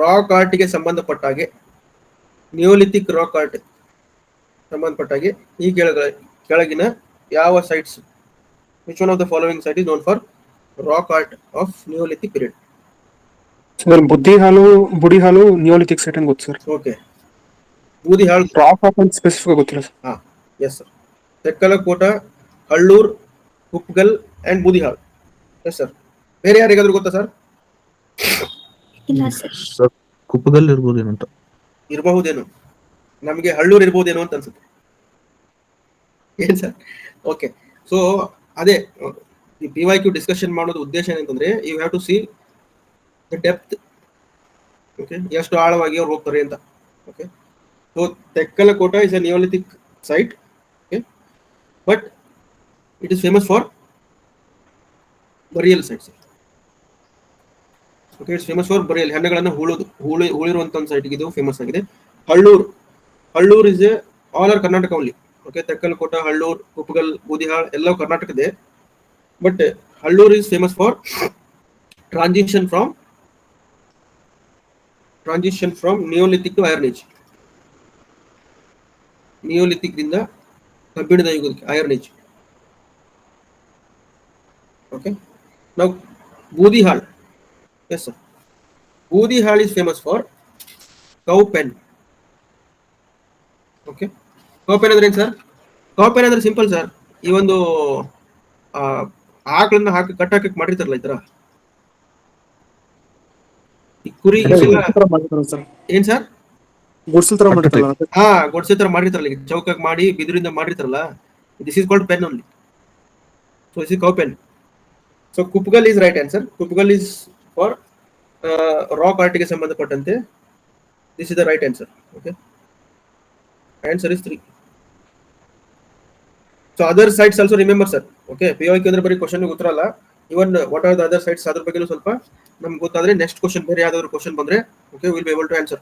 Rock ಆರ್ಟ್ಗೆ ಸಂಬಂಧಪಟ್ಟ ಹಾಗೆ Neolithic rock art ಸಂಬಂಧಪಟ್ಟ ಹಾಗೆ ಈ ಕೆಳಗಿನ ಯಾವ sites which one of the following site is known for rock art of neolithic period? Sir Budihal neolithic site ಅಂತ ಗೊತ್ತು sir. Okay, Budihal rock art ಅಂತ ಸ್ಪೆಸಿಫಿಕ್ ಗೊತ್ತಿಲ್ಲ ಸರ್. ಹಾ, yes sir. Tekkalakota, Hallur, Kupgal and Budihal. Yes sir. ಬೇರೆ ಯಾರಿಗಾದ್ರೂ ಗೊತ್ತಾ sir? ಇಲ್ಲ sir. ಕುಪ್ಪಗಲ್ ಇರ್ಬೋದೇನೋ ಅಂತ. ಇರಬಹುದೇನು, ನಮಗೆ ಹಳ್ಳೂರ್ ಇರ್ಬೋದೇನೋ ಅಂತ ಅನ್ಸುತ್ತೆ. ಏನ್ ಸರ್? ಓಕೆ, ಸೊ ಅದೇ ಈ PYQ ಡಿಸ್ಕಷನ್ ಮಾಡೋದು ಉದ್ದೇಶ ಏನಂತಂದ್ರೆ you have to see the depth. Okay, ಎಷ್ಟು ಆಳವಾಗಿ ಅವ್ರು ಹೋಗ್ತಾರೆ ಅಂತ. Okay, so Tekkalakota is a neolithic site. Okay, but it is famous for burial sites. Okay, it's famous for burial, ಹೆಣ್ಣುಗಳನ್ನು ಹೂಳಿರುವಂತ ಒಂದು ಸೈಟ್ ಇದು ಫೇಮಸ್ ಆಗಿದೆ. Hallur is a all are Karnataka only. Okay, Tekkalakota, Hallur, Kupgal, Budihal ಎಲ್ಲವೂ ಕರ್ನಾಟಕದೇ. But Hallur is famous for transition from neolithic to iron age. Neolithic ದಿಂದ ಕಬ್ಬಿಣದ ಯುಗಕ್ಕೆ ಐರನ್ ಏಜ್. ಓಕೆ, ನಾವು Budihal. Yes sir, Budihal is famous for cow pen. Okay, cow pen ಅಂದ್ರೆ ಏನು sir? ಕೌ pen ಅಂದ್ರೆ ಸಿಂಪಲ್ ಸರ್, ಈ ಒಂದು ಆಕಳನ್ನ ಹಾಕಿ ಕಟ್ಟಾಕಕ್ಕೆ ಮಾಡಿರ್ತಾರಲ್ಲ ಈ ತರ, ಈ ಕುರಿ ಏನ್ ಸರ್? ಗುಡ್ಸಲ್ ತರ ಮಾಡಿರ್ತಾರಲ್ಲ. ಹಾ, ಗೊಡ್ಸೆ ತರ ಮಾಡಿರ್ತಾರಲ್ಲ, ಚೌಕಕ್ಕೆ ಮಾಡಿ ಬಿದಿರಿಂದ ಮಾಡಿರ್ತಾರಲ್ಲ. This is called pen only. So this is cow pen. So Kupgal is right answer. Kupgal is for rock ಆರ್ಟ್ಗೆ ಸಂಬಂಧಪಟ್ಟಂತೆ. This is the right answer. Okay, answer is 3. So other sites also remember sir. Okay, PYQ ಅಂದ್ರೆ ಬರೀ question ಉತ್ತರ ಅಲ್ಲ, even what are the other sites ಅದ್ರ ಬಗ್ಗೆ ಸ್ವಲ್ಪ ನಮ್ಗೆ ಗೊತ್ತಾದ್ರೆ ನೆಕ್ಸ್ಟ್ ಕ್ವಶನ್ ಬೇರೆ ಯಾವ್ದಾದ್ರು ಕ್ವಶನ್ ಬಂದ್ರೆ okay will be able to answer.